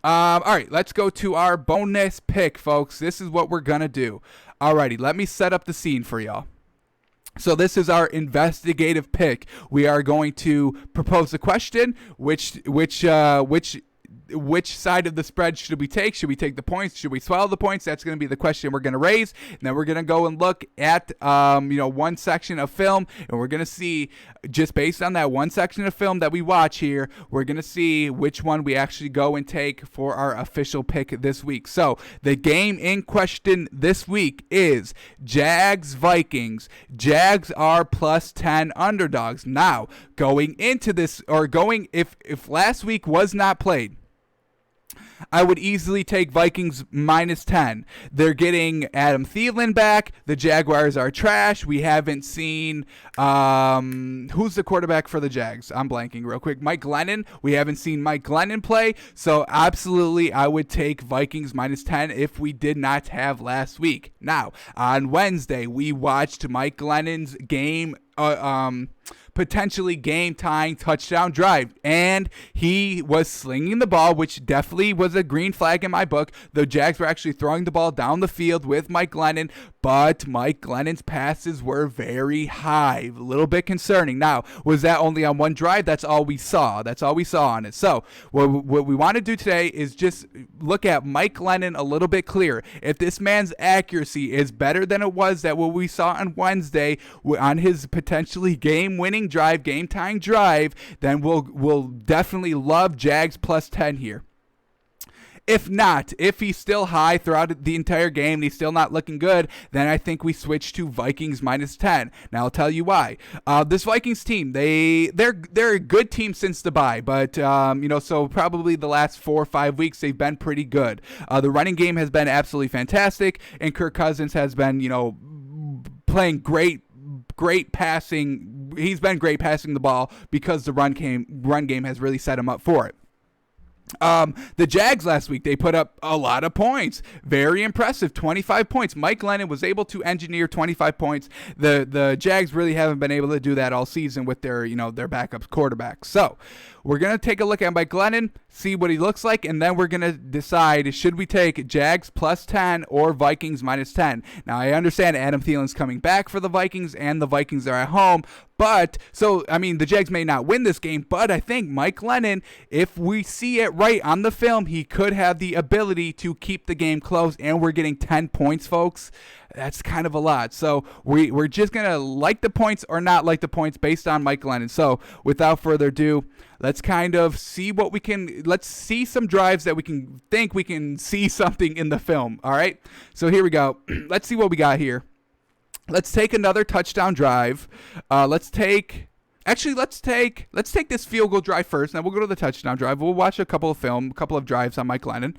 All right, let's go to our bonus pick, folks. This is what we're going to do. Alrighty, let me set up the scene for y'all. So this is our investigative pick. We are going to propose a question. Which side of the spread should we take? Should we take the points? Should we swallow the points? That's going to be the question we're going to raise. And then we're going to go and look at one section of film, and we're going to see, just based on that one section of film that we watch here, we're going to see which one we actually go and take for our official pick this week. So the game in question this week is Jags-Vikings. Jags are +10 underdogs. Now, going into this, if last week was not played, I would easily take Vikings -10. They're getting Adam Thielen back. The Jaguars are trash. We haven't seen who's the quarterback for the Jags? I'm blanking real quick. Mike Glennon. We haven't seen Mike Glennon play. So absolutely, I would take Vikings -10 if we did not have last week. Now, on Wednesday, we watched Mike Glennon's game. Potentially game-tying touchdown drive, and he was slinging the ball, which definitely was a green flag in my book. The Jags were actually throwing the ball down the field with Mike Glennon, but Mike Glennon's passes were very high, a little bit concerning. Now, was that only on one drive? That's all we saw. That's all we saw on it. So what we want to do today is just look at Mike Glennon a little bit clearer. If this man's accuracy is better than it was that what we saw on Wednesday on his potentially game-winning drive, game-tying drive, then we'll definitely love Jags +10 here. If not, if he's still high throughout the entire game and he's still not looking good, then I think we switch to Vikings -10. Now I'll tell you why. This Vikings team, they're a good team since the bye, but so probably the last 4 or 5 weeks they've been pretty good. The running game has been absolutely fantastic, and Kirk Cousins has been playing great passing. He's been great passing the ball because the run game has really set him up for it. The Jags last week, they put up a lot of points. Very impressive, 25 points. Mike Glennon was able to engineer 25 points. The Jags really haven't been able to do that all season with their backup quarterback. So we're going to take a look at Mike Glennon, see what he looks like, and then we're going to decide, should we take Jags +10 or Vikings -10? Now, I understand Adam Thielen's coming back for the Vikings, and the Vikings are at home. But, the Jags may not win this game, but I think Mike Glennon, if we see it right on the film, he could have the ability to keep the game close, and we're getting 10 points, folks. That's kind of a lot. So we're just going to like the points or not like the points based on Mike Glennon. So without further ado, let's kind of see let's see some drives that we can see something in the film. All right. So here we go. Let's see what we got here. Let's take another touchdown drive. Let's take this field goal drive first, and then we'll go to the touchdown drive. We'll watch a couple of drives on Mike Glennon.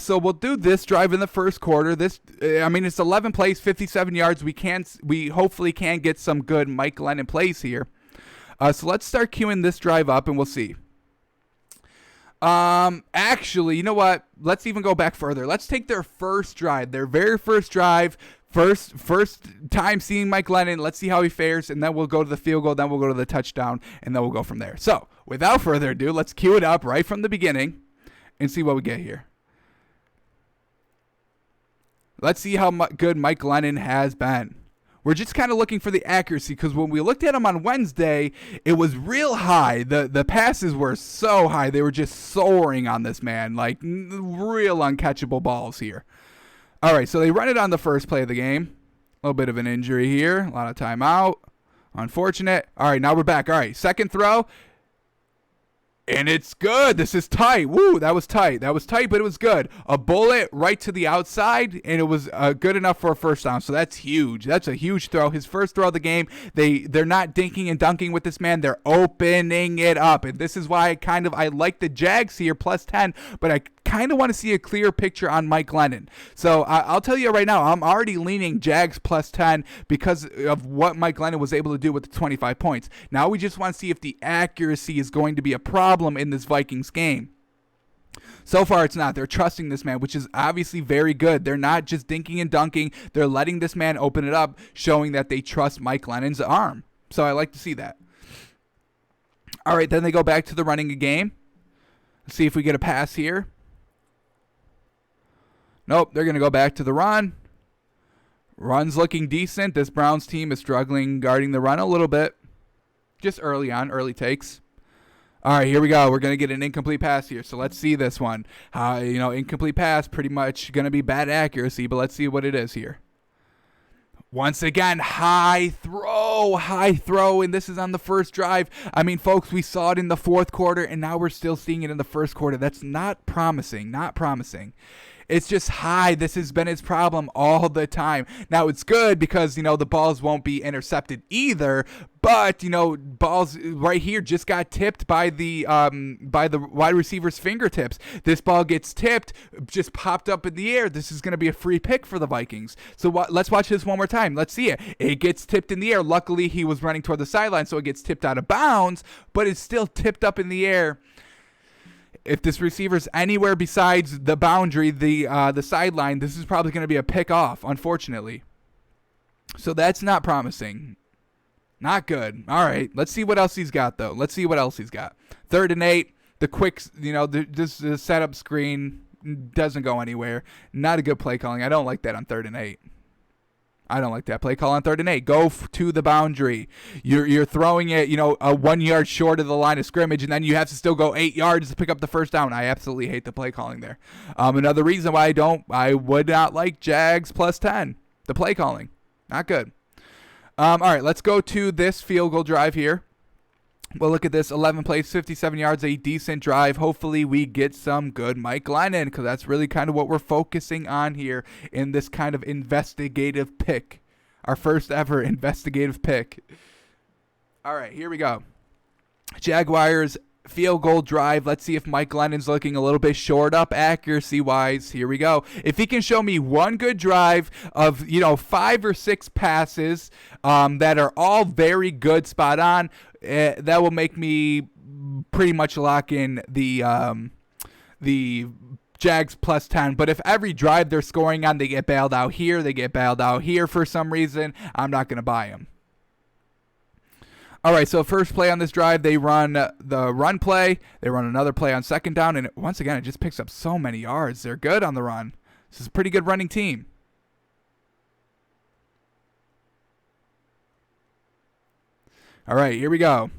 So we'll do this drive in the first quarter. It's 11 plays, 57 yards. We hopefully can get some good Mike Glennon plays here. So let's start queuing this drive up, and we'll see. Actually, you know what? Let's even go back further. Let's take their first drive, their very first drive. First time seeing Mike Glennon. Let's see how he fares, and then we'll go to the field goal, then we'll go to the touchdown, and then we'll go from there. So, without further ado, let's cue it up right from the beginning and see what we get here. Let's see how good Mike Glennon has been. We're just kind of looking for the accuracy, because when we looked at him on Wednesday, it was real high. The passes were so high. They were just soaring on this man, like real uncatchable balls here. All right, so they run it on the first play of the game. A little bit of an injury here. A lot of timeout. Unfortunate. All right, now we're back. All right, second throw. And it's good. This is tight. Woo, that was tight. That was tight, but it was good. A bullet right to the outside, and it was good enough for a first down. So that's huge. That's a huge throw. His first throw of the game. They're not dinking and dunking with this man. They're opening it up. And this is why I like the Jags here +10, but I kind of want to see a clear picture on Mike Glennon. So I'll tell you right now, I'm already leaning Jags +10 because of what Mike Glennon was able to do with the 25 points. Now we just want to see if the accuracy is going to be a problem in this Vikings game. So far, it's not. They're trusting this man, which is obviously very good. They're not just dinking and dunking. They're letting this man open it up, showing that they trust Mike Glennon's arm. So I like to see that. All right, then they go back to the running game. Let's see if we get a pass here. Nope, they're going to go back to the run. Run's looking decent. This Browns team is struggling guarding the run a little bit. Just early on, early takes. All right, here we go. We're going to get an incomplete pass here. So let's see this one. Incomplete pass, pretty much going to be bad accuracy, but let's see what it is here. Once again, high throw, and this is on the first drive. I mean, folks, we saw it in the fourth quarter, and now we're still seeing it in the first quarter. That's not promising, It's just high. This has been his problem all the time. Now, it's good because, the balls won't be intercepted either. But, balls right here just got tipped by the wide receiver's fingertips. This ball gets tipped, just popped up in the air. This is going to be a free pick for the Vikings. So let's watch this one more time. Let's see it. It gets tipped in the air. Luckily, he was running toward the sideline, so it gets tipped out of bounds. But it's still tipped up in the air. If this receiver's anywhere besides the boundary, the sideline, this is probably going to be a pick off, unfortunately. So that's not promising. Not good. All right, let's see what else he's got, though. 3rd and 8. The quick, this setup screen doesn't go anywhere. Not a good play calling. I don't like that on 3rd and 8. I don't like that play call on 3rd and 8. Go to the boundary. You're throwing it, a 1 yard short of the line of scrimmage, and then you have to still go 8 yards to pick up the first down. I absolutely hate the play calling there. Another reason why I would not like Jags plus 10. The play calling, not good. All right, let's go to this field goal drive here. Well, look at this, 11 plays, 57 yards, a decent drive. Hopefully we get some good Mike Glennon, because that's really kind of what we're focusing on here in this kind of investigative pick. Our first ever investigative pick. All right, here we go. Jaguars field goal drive. Let's see if Mike Glennon's looking a little bit short up accuracy-wise. Here we go. If he can show me one good drive of, 5 or 6 passes that are all very good, spot on, that will make me pretty much lock in the Jags plus 10. But if every drive they're scoring on, they get bailed out here, for some reason, I'm not going to buy them. All right, so first play on this drive, they run the run play. They run another play on 2nd down, and once again, it just picks up so many yards. They're good on the run. This is a pretty good running team. All right, here we go.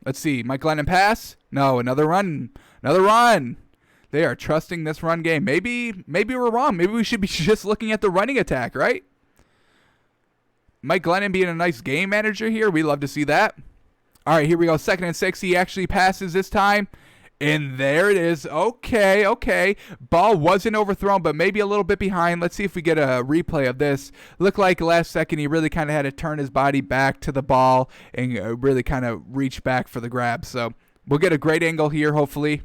Let's see. Mike Glennon pass. No, another run. They are trusting this run game. Maybe we're wrong. Maybe we should be just looking at the running attack, right? Mike Glennon being a nice game manager here. We love to see that. All right, here we go. 2nd and 6. He actually passes this time. And there it is. Okay. Ball wasn't overthrown, but maybe a little bit behind. Let's see if we get a replay of this. Looked like last second he really kind of had to turn his body back to the ball and really kind of reach back for the grab. So we'll get a great angle here, hopefully.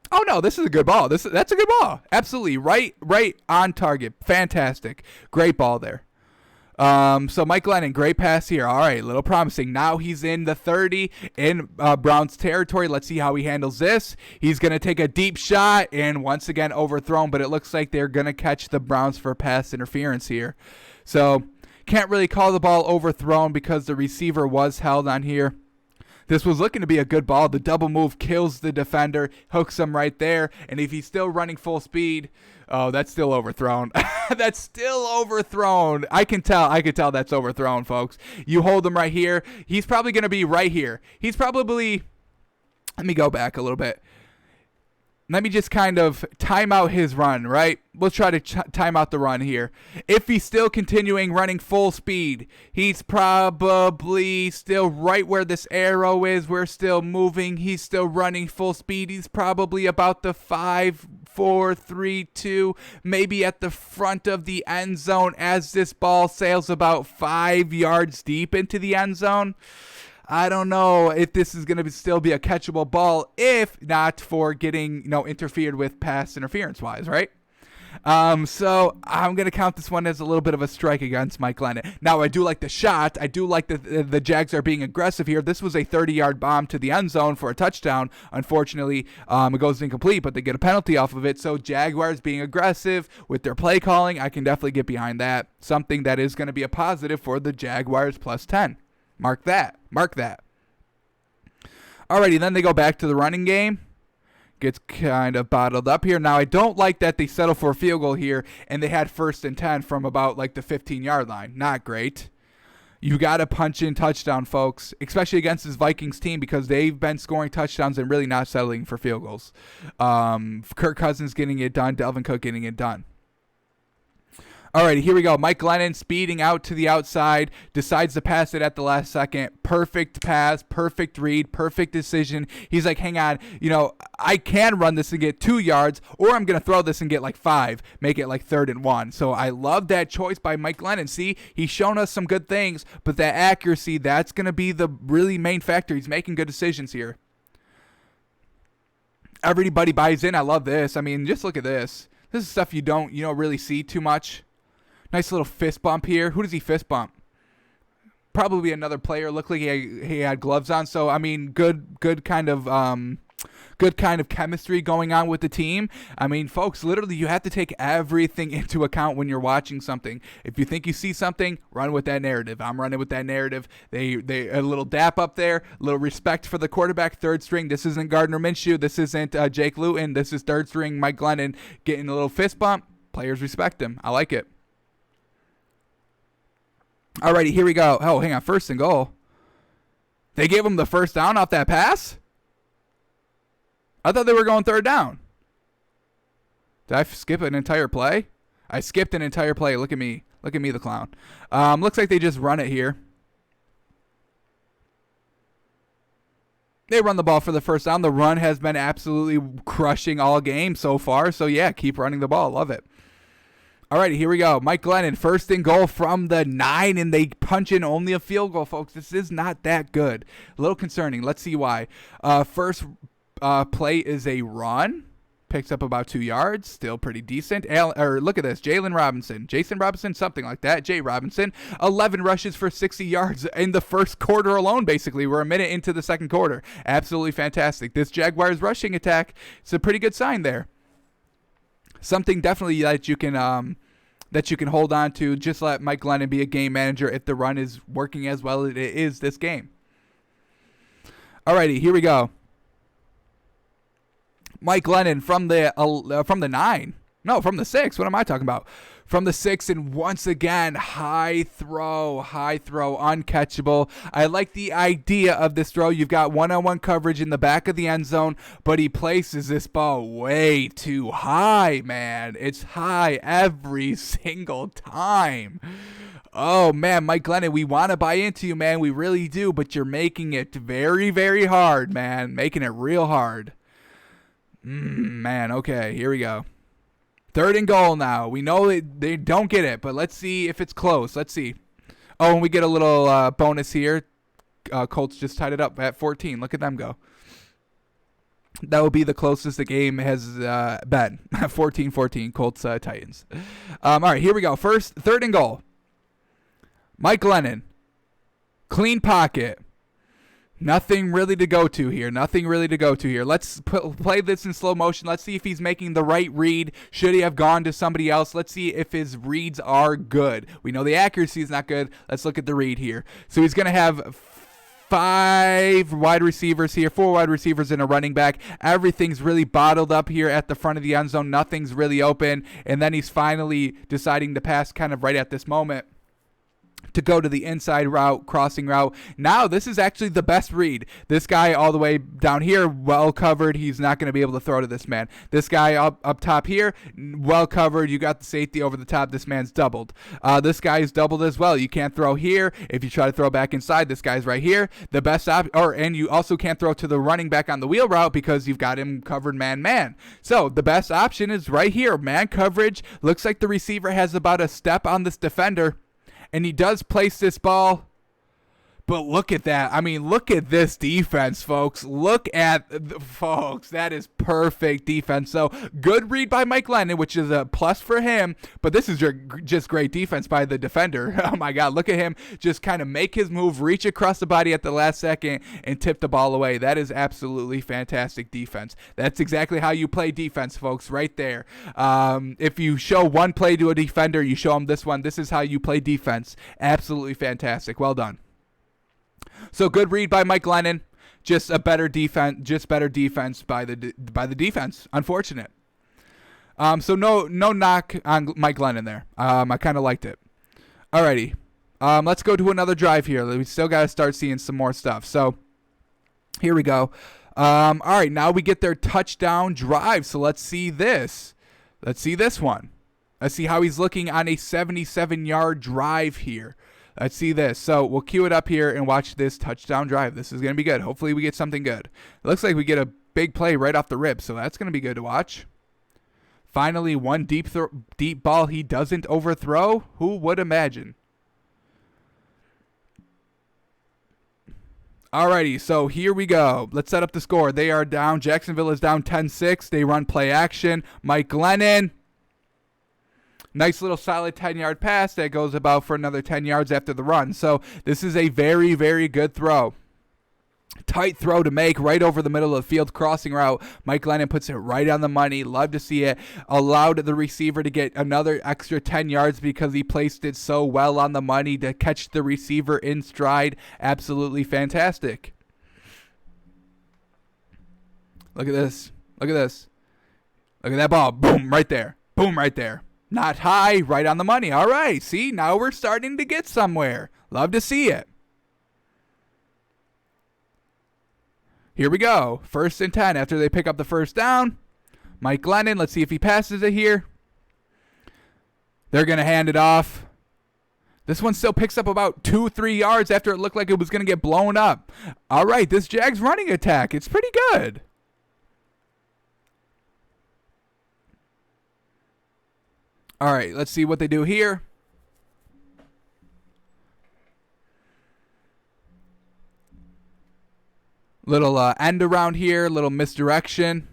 Oh, no, this is a good ball. That's a good ball. Absolutely. Right on target. Fantastic. Great ball there. So Mike Glennon, great pass here. All right, a little promising. Now he's in the 30 in Browns territory. Let's see how he handles this. He's going to take a deep shot and once again overthrown, but it looks like they're going to catch the Browns for pass interference here. So can't really call the ball overthrown because the receiver was held on here. This was looking to be a good ball. The double move kills the defender, hooks him right there. And if he's still running full speed, oh, that's still overthrown. That's still overthrown. I can tell that's overthrown, folks. You hold him right here. He's probably going to be right here. He's probably, let me go back a little bit. Let me just kind of time out his run, right? We'll try to time out the run here. If he's still continuing running full speed, he's probably still right where this arrow is. We're still moving. He's still running full speed. He's probably about the 5, 4, 3, 2, maybe at the front of the end zone as this ball sails about 5 yards deep into the end zone. I don't know if this is going to still be a catchable ball if not for getting, interfered with pass interference-wise, right? So I'm going to count this one as a little bit of a strike against Mike Glennon. Now, I do like the shot. I do like the Jags are being aggressive here. This was a 30-yard bomb to the end zone for a touchdown. Unfortunately, it goes incomplete, but they get a penalty off of it. So Jaguars being aggressive with their play calling, I can definitely get behind that. Something that is going to be a positive for the Jaguars plus 10. Mark that. Alrighty, then they go back to the running game. gets kind of bottled up here. Now, I don't like that they settle for a field goal here, and they had 1st and 10 from about like the 15-yard line. Not great. You got to punch in touchdown, folks, especially against this Vikings team because they've been scoring touchdowns and really not settling for field goals. Kirk Cousins getting it done, Dalvin Cook getting it done. Alrighty, here we go. Mike Glennon speeding out to the outside, decides to pass it at the last second. Perfect pass, perfect read, perfect decision. He's like, hang on, I can run this and get 2 yards, or I'm going to throw this and get like 5, make it like 3rd and 1. So I love that choice by Mike Glennon. See, he's shown us some good things, but that accuracy, that's going to be the really main factor. He's making good decisions here. Everybody buys in. I love this. I mean, just look at this. This is stuff you don't really see too much. Nice little fist bump here. Who does he fist bump? Probably another player. Looked like he had gloves on. So I mean, good kind of chemistry going on with the team. I mean, folks, literally, you have to take everything into account when you're watching something. If you think you see something, run with that narrative. I'm running with that narrative. They a little dap up there, a little respect for the quarterback, 3rd string. This isn't Gardner Minshew. This isn't Jake Luton. This is 3rd string Mike Glennon getting a little fist bump. Players respect him. I like it. Alrighty, here we go. Oh, hang on. 1st and goal. They gave him the 1st down off that pass? I thought they were going 3rd down. Did I skip an entire play? I skipped an entire play. Look at me. Look at me, the clown. Looks like they just run it here. They run the ball for the 1st down. The run has been absolutely crushing all game so far. So, yeah, keep running the ball. Love it. Alrighty, here we go. Mike Glennon, 1st and goal from the 9, and they punch in only a field goal, folks. This is not that good. A little concerning. Let's see why. First play is a run. Picks up about 2 yards. Still pretty decent. Look at this. Jason Robinson, something like that. Jay Robinson, 11 rushes for 60 yards in the 1st quarter alone, basically. We're a minute into the 2nd quarter. Absolutely fantastic. This Jaguars rushing attack, it's a pretty good sign there. Something definitely that you can hold on to. Just let Mike Glennon be a game manager if the run is working as well as it is this game. Alrighty, here we go. Mike Glennon from the 9. No, from the 6. What am I talking about? From the 6, and once again, high throw, uncatchable. I like the idea of this throw. You've got one-on-one coverage in the back of the end zone, but he places this ball way too high, man. It's high every single time. Oh, man, Mike Glennon, we want to buy into you, man. We really do, but you're making it very, very hard, man. Making it real hard. Man, okay, here we go. 3rd and goal now. We know they don't get it, but let's see if it's close. Let's see. Oh, and we get a little bonus here. Colts just tied it up at 14. Look at them go. That will be the closest the game has been. 14-14, Colts Titans. All right, here we go. 3rd and goal. Mike Glennon. Clean pocket. Nothing really to go to here. Let's play this in slow motion. Let's see if he's making the right read. Should he have gone to somebody else? Let's see if his reads are good. We know the accuracy is not good. Let's look at the read here. So he's going to have 5 wide receivers here, 4 wide receivers and a running back. Everything's really bottled up here at the front of the end zone. Nothing's really open. And then he's finally deciding to pass kind of right at this moment to go to the inside route, crossing route. Now, this is actually the best read. This guy all the way down here, well covered. He's not going to be able to throw to this man. This guy up top here, well covered. You got the safety over the top. This man's doubled. This guy's doubled as well. You can't throw here. If you try to throw back inside, this guy's right here. The best and you also can't throw to the running back on the wheel route because you've got him covered man-man. So the best option is right here, man coverage. Looks like the receiver has about a step on this defender. And he does place this ball. But look at that. I mean, look at this defense, folks. Folks. That is perfect defense. So, good read by Mike Glennon, which is a plus for him. But this is just great defense by the defender. Oh, my God. Look at him just kind of make his move, reach across the body at the last second, and tip the ball away. That is absolutely fantastic defense. That's exactly how you play defense, folks, right there. If you show one play to a defender, you show him this one. This is how you play defense. Absolutely fantastic. Well done. So good read by Mike Glennon. Just a better defense. Just better defense by the defense. Unfortunate. So no knock on Mike Glennon there. I kind of liked it. Alrighty. Let's go to another drive here. We still got to start seeing some more stuff. So here we go. All right, now we get their touchdown drive. So let's see this. Let's see this one. Let's see how he's looking on a 77-yard drive here. Let's see this. So we'll cue it up here and watch this touchdown drive. This is going to be good. Hopefully we get something good. It looks like we get a big play right off the rib, so that's going to be good to watch. Finally, one deep ball he doesn't overthrow. Who would imagine? Alrighty, so here we go. Let's set up the score. They are down. Jacksonville is down 10-6. They run play action. Mike Glennon. Nice little solid 10-yard pass that goes about for another 10 yards after the run. So this is a very, very good throw. Tight throw to make right over the middle of the field, crossing route. Mike Glennon puts it right on the money. Love to see it. Allowed the receiver to get another extra 10 yards because he placed it so well on the money to catch the receiver in stride. Absolutely fantastic. Look at this. Look at this. Look at that ball. Boom, right there. Boom, right there. Not high, right on the money. All right, see, now we're starting to get somewhere. Love to see it. Here we go. 1st and 10 after they pick up the first down. Mike Glennon, let's see if he passes it here. They're going to hand it off. This one still picks up about 2-3 yards after it looked like it was going to get blown up. All right, this Jags running attack, it's pretty good. All right, let's see what they do here. Little end around here, little misdirection.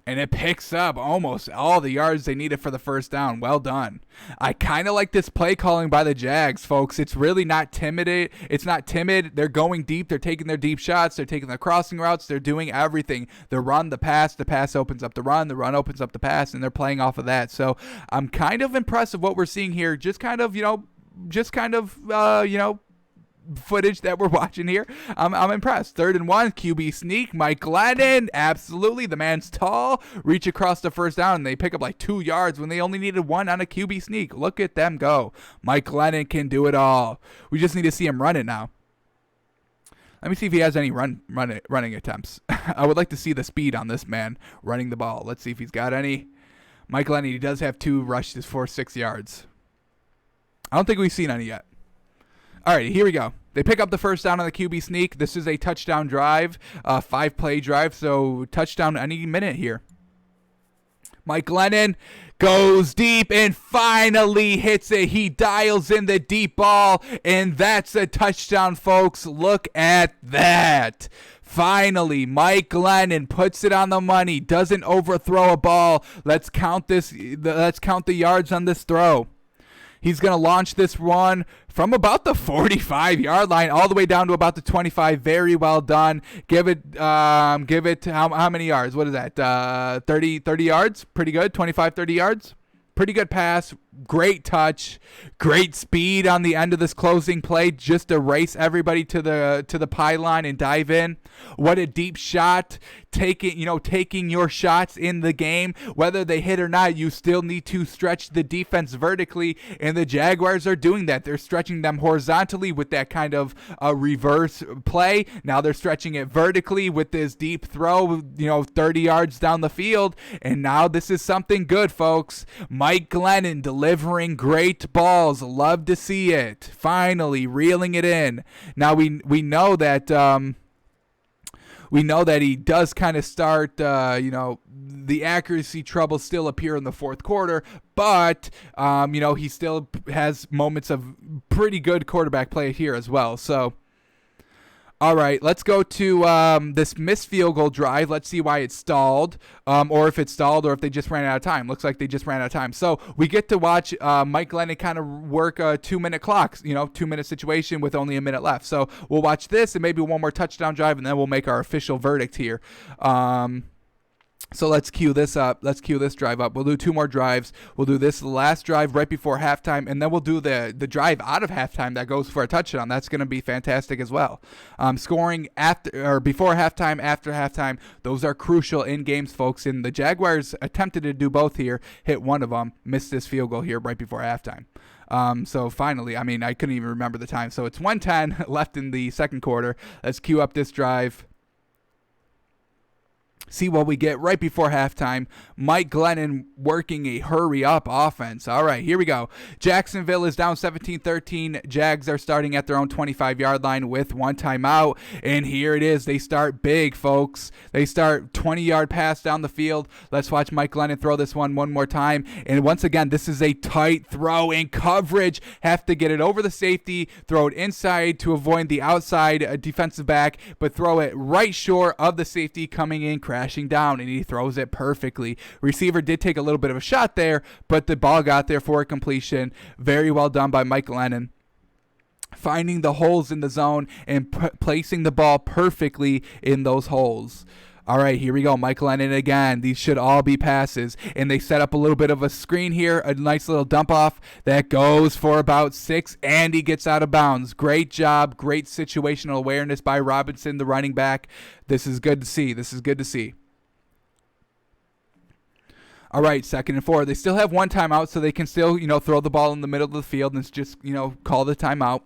And it picks up almost all the yards they needed for the first down. Well done. I kind of like this play calling by the Jags, folks. It's really not timid. It's not timid. They're going deep. They're taking their deep shots. They're taking their crossing routes. They're doing everything. The run, the pass opens up the run opens up the pass, and they're playing off of that. So I'm kind of impressed with what we're seeing here. Just kind of, footage that we're watching here. I'm impressed. 3rd and 1, QB sneak. Mike Glennon, absolutely. The man's tall. Reach across the first down, and they pick up like 2 yards when they only needed 1 on a QB sneak. Look at them go. Mike Glennon can do it all. We just need to see him run it now. Let me see if he has any running attempts. I would like to see the speed on this man running the ball. Let's see if he's got any. Mike Glennon, he does have 2 rushes for 6 yards. I don't think we've seen any yet. All right, here we go. They pick up the first down on the QB sneak. This is a touchdown drive, 5-play drive, so touchdown any minute here. Mike Glennon goes deep and finally hits it. He dials in the deep ball, and that's a touchdown, folks. Look at that. Finally, Mike Glennon puts it on the money, doesn't overthrow a ball. Let's count the yards on this throw. He's going to launch this one from about the 45-yard line all the way down to about the 25. Very well done. Give it how many yards? What is that? 30 yards? Pretty good. 25, 30 yards. Pretty good pass. Great touch. Great speed on the end of this closing play just to race everybody to the pylon and dive in. What a deep shot. Taking your shots in the game, whether they hit or not, you still need to stretch the defense vertically, and the Jaguars are doing that. They're stretching them horizontally with that kind of reverse play. Now they're stretching it vertically with this deep throw, 30 yards down the field, and now this is something good, folks. Mike Glennon delivering great balls. Love to see it. Finally reeling it in. Now we know that he does kind of start, the accuracy troubles still appear in the fourth quarter, but, he still has moments of pretty good quarterback play here as well. So, all right, let's go to this missed field goal drive. Let's see why it stalled, or if it stalled, or if they just ran out of time. Looks like they just ran out of time. So we get to watch Mike Glennon kind of work a 2-minute clock, 2-minute situation with only a minute left. So we'll watch this and maybe one more touchdown drive, and then we'll make our official verdict here. So let's cue this up. Let's cue this drive up. We'll do 2 more drives. We'll do this last drive right before halftime, and then we'll do the drive out of halftime that goes for a touchdown. That's going to be fantastic as well. Scoring after or before halftime, after halftime, those are crucial in games, folks. And the Jaguars attempted to do both here, hit one of them, missed this field goal here right before halftime. So finally, I mean, I couldn't even remember the time. So it's 1:10 left in the second quarter. Let's cue up this drive. See what we get right before halftime. Mike Glennon working a hurry-up offense. All right, here we go. Jacksonville is down 17-13. Jags are starting at their own 25-yard line with 1 timeout. And here it is. They start big, folks. They start 20-yard pass down the field. Let's watch Mike Glennon throw this one more time. And once again, this is a tight throw in coverage. Have to get it over the safety, throw it inside to avoid the outside defensive back, but throw it right short of the safety coming in, crashing down, and he throws it perfectly. Receiver did take a little bit of a shot there, but the ball got there for a completion. Very well done by Mike Glennon, finding the holes in the zone and placing the ball perfectly in those holes. All right, here we go. Mike Glennon again. These should all be passes. And they set up a little bit of a screen here, a nice little dump off that goes for about 6, and he gets out of bounds. Great job. Great situational awareness by Robinson, the running back. This is good to see. This is good to see. All right, 2nd and 4. They still have 1 timeout, so they can still, throw the ball in the middle of the field and just, call the timeout.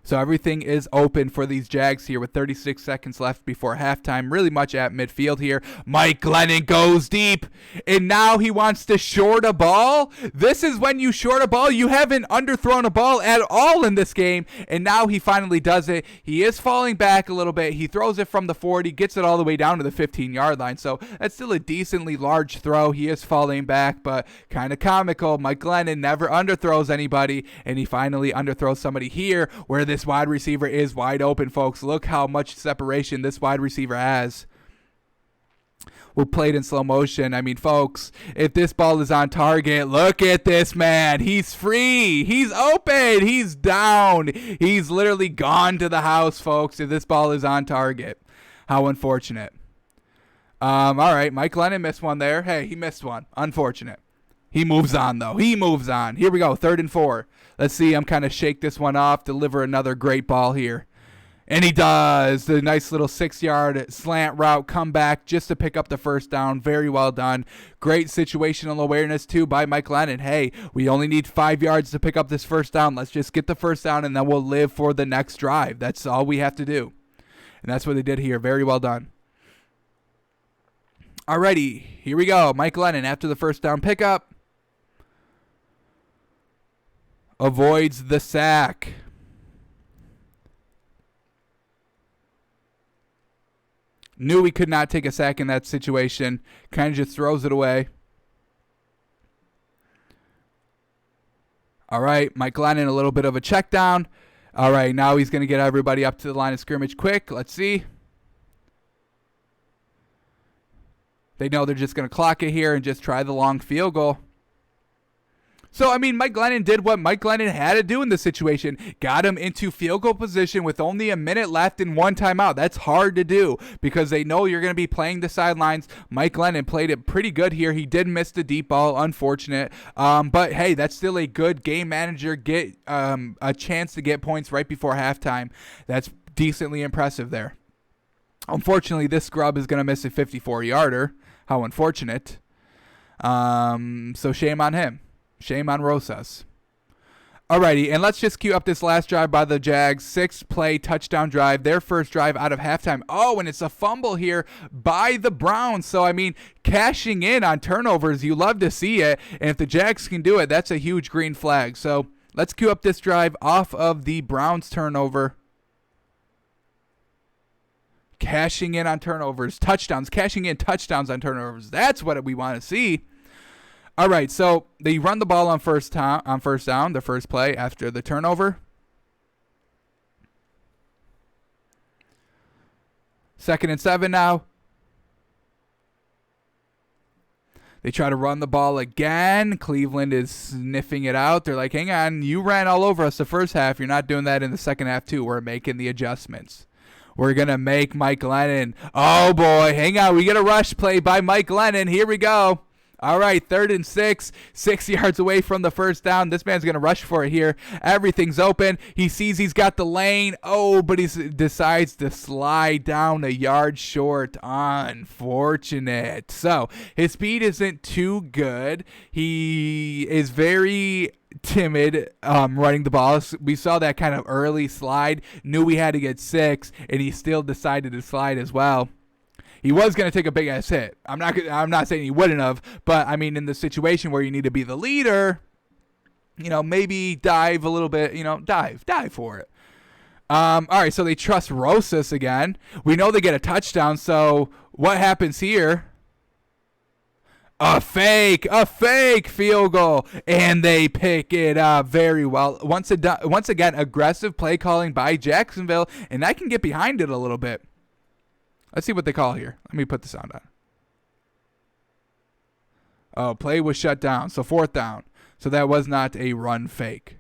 So everything is open for these Jags here with 36 seconds left before halftime. Really much at midfield here. Mike Glennon goes deep, and now he wants to short a ball. This is when you short a ball. You haven't underthrown a ball at all in this game, and now he finally does it. He is falling back a little bit. He throws it from the 40, gets it all the way down to the 15-yard line. So that's still a decently large throw. He is falling back, but kind of comical. Mike Glennon never underthrows anybody, and he finally underthrows somebody here where this wide receiver is wide open, folks. Look how much separation this wide receiver has. We'll play it in slow motion. I mean, folks, if this ball is on target, look at this man. He's free. He's open. He's down. He's literally gone to the house, folks, if this ball is on target. How unfortunate. All right, Mike Glennon missed one there. Hey, he missed one. Unfortunate. He moves on, though. He moves on. Here we go, 3rd and 4. Let's see him kind of shake this one off, deliver another great ball here. And he does. The nice little 6-yard slant route comeback just to pick up the first down. Very well done. Great situational awareness, too, by Mike Glennon. Hey, we only need 5 yards to pick up this first down. Let's just get the first down, and then we'll live for the next drive. That's all we have to do. And that's what they did here. Very well done. Alrighty, here we go. Mike Glennon after the first down pickup. Avoids the sack. Knew he could not take a sack in that situation. Kind of just throws it away. All right, Mike Glennon, a little bit of a check down. All right, now he's going to get everybody up to the line of scrimmage quick. Let's see. They know they're just going to clock it here and just try the long field goal. So, I mean, Mike Glennon did what Mike Glennon had to do in this situation. Got him into field goal position with only a minute left and 1 timeout. That's hard to do because they know you're going to be playing the sidelines. Mike Glennon played it pretty good here. He did miss the deep ball, unfortunate. But, hey, that's still a good game manager. Get a chance to get points right before halftime. That's decently impressive there. Unfortunately, this scrub is going to miss a 54-yarder. How unfortunate. So shame on him. Shame on Rosas. Alrighty, and let's just cue up this last drive by the Jags. 6-play touchdown drive, their first drive out of halftime. Oh, and it's a fumble here by the Browns. So, I mean, cashing in on turnovers, you love to see it. And if the Jags can do it, that's a huge green flag. So, let's cue up this drive off of the Browns turnover. Cashing in on turnovers, touchdowns, cashing in touchdowns on turnovers. That's what we want to see. All right, so they run the ball on first down, the first play after the turnover. 2nd and 7 now. They try to run the ball again. Cleveland is sniffing it out. They're like, hang on, you ran all over us the first half. You're not doing that in the second half too. We're making the adjustments. We're going to make Mike Glennon. Oh, boy. Hang on. We get a rush play by Mike Glennon. Here we go. All right, 3rd and 6, 6 yards away from the first down. This man's going to rush for it here. Everything's open. He sees he's got the lane. Oh, but he decides to slide down a yard short. Unfortunate. So his speed isn't too good. He is very timid running the ball. We saw that kind of early slide. Knew we had to get 6, and he still decided to slide as well. He was going to take a big-ass hit. I'm not saying he wouldn't have, but, I mean, in the situation where you need to be the leader, maybe dive a little bit, dive for it. All right, so they trust Rosas again. We know they get a touchdown, so what happens here? A fake field goal, and they pick it up very well. Once again, aggressive play calling by Jacksonville, and I can get behind it a little bit. Let's see what they call here. Let me put the sound on. Oh, play was shut down. So 4th down. So that was not a run fake.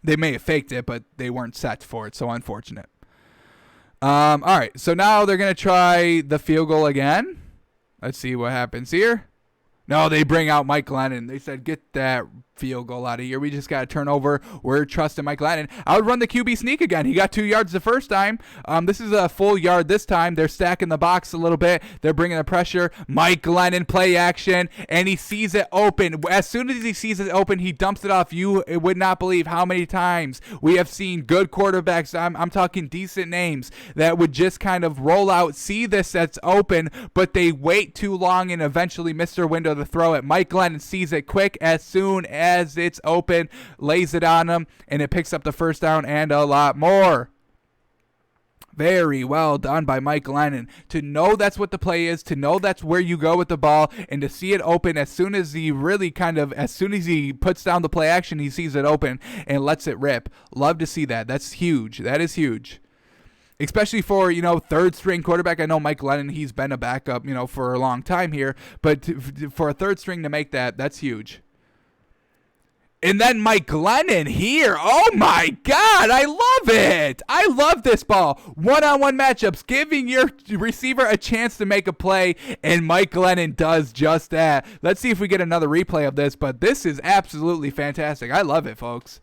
They may have faked it, but they weren't set for it. So unfortunate. All right. So now they're going to try the field goal again. Let's see what happens here. No, they bring out Mike Glennon. They said, get that field goal out of here. We just got to turn over. We're trusting Mike Glennon. I would run the QB sneak again. He got 2 yards the first time. This is a full yard this time. They're stacking the box a little bit. They're bringing the pressure. Mike Glennon, play action, and he sees it open. As soon as he sees it open, he dumps it off. You would not believe how many times we have seen good quarterbacks, I'm talking decent names, that would just kind of roll out, see this that's open, but they wait too long and eventually miss their window to throw it. Mike Glennon sees it quick as soon as it's open, lays it on him, and it picks up the first down and a lot more. Very well done by Mike Glennon. To know that's what the play is, to know that's where you go with the ball, and to see it open as soon as he puts down the play action, he sees it open and lets it rip. Love to see that. That's huge. That is huge. Especially for, 3rd string quarterback. I know Mike Glennon, he's been a backup, for a long time here. But for a 3rd string to make that, that's huge. And then Mike Glennon here. Oh, my God. I love it. I love this ball. One-on-one matchups, giving your receiver a chance to make a play, and Mike Glennon does just that. Let's see if we get another replay of this, but this is absolutely fantastic. I love it, folks.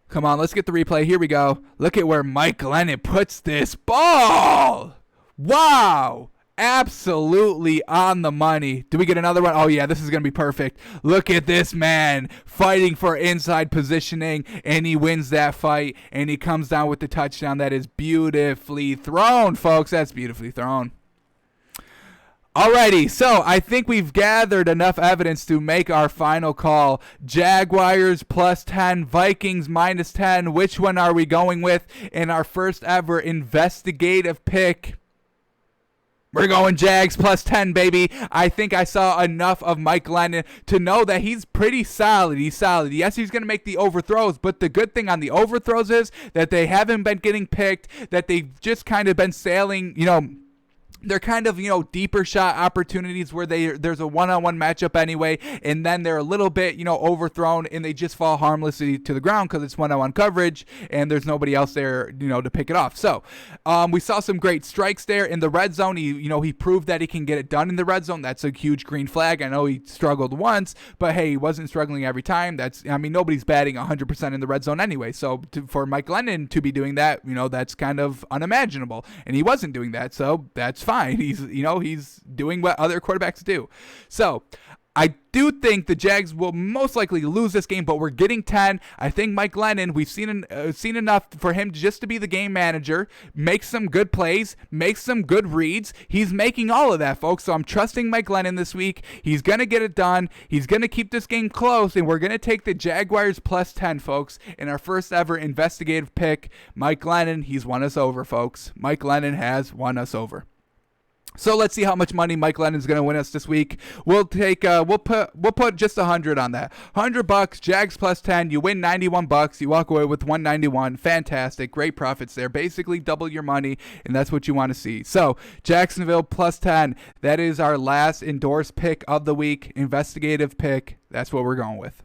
Come on, let's get the replay. Here we go. Look at where Mike Glennon puts this ball. Wow. Absolutely on the money. Do we get another one? Oh, yeah, this is going to be perfect. Look at this man fighting for inside positioning, and he wins that fight, and he comes down with the touchdown. That is beautifully thrown, folks. That's beautifully thrown. Alrighty, so I think we've gathered enough evidence to make our final call. Jaguars +10, Vikings -10. Which one are we going with in our first ever investigative pick? We're going Jags +10, baby. I think I saw enough of Mike Glennon to know that he's pretty solid. He's solid. Yes, he's going to make the overthrows, but the good thing on the overthrows is that they haven't been getting picked, that they've just kind of been sailing, they're kind of, deeper shot opportunities where there's a one-on-one matchup anyway, and then they're a little bit, overthrown, and they just fall harmlessly to the ground because it's one-on-one coverage, and there's nobody else there, to pick it off. So, we saw some great strikes there in the red zone. He proved that he can get it done in the red zone. That's a huge green flag. I know he struggled once, but hey, he wasn't struggling every time. Nobody's batting 100% in the red zone anyway. So, for Mike Glennon to be doing that, that's kind of unimaginable, and he wasn't doing that, so that's fine. He's doing what other quarterbacks do. So I do think the Jags will most likely lose this game, but we're getting 10. I think Mike Glennon, we've seen enough for him just to be the game manager, make some good plays, make some good reads. He's making all of that, folks. So I'm trusting Mike Glennon this week. He's going to get it done. He's going to keep this game close, and we're going to take the Jaguars +10, folks, in our first ever investigative pick. Mike Glennon, he's won us over, folks. Mike Glennon has won us over. So let's see how much money Mike Glennon's going to win us this week. We'll put just 100 on that. $100, Jags +10. You win $91. You walk away with $191. Fantastic, great profits there. Basically double your money, and that's what you want to see. So Jacksonville +10. That is our last endorsed pick of the week, investigative pick. That's what we're going with.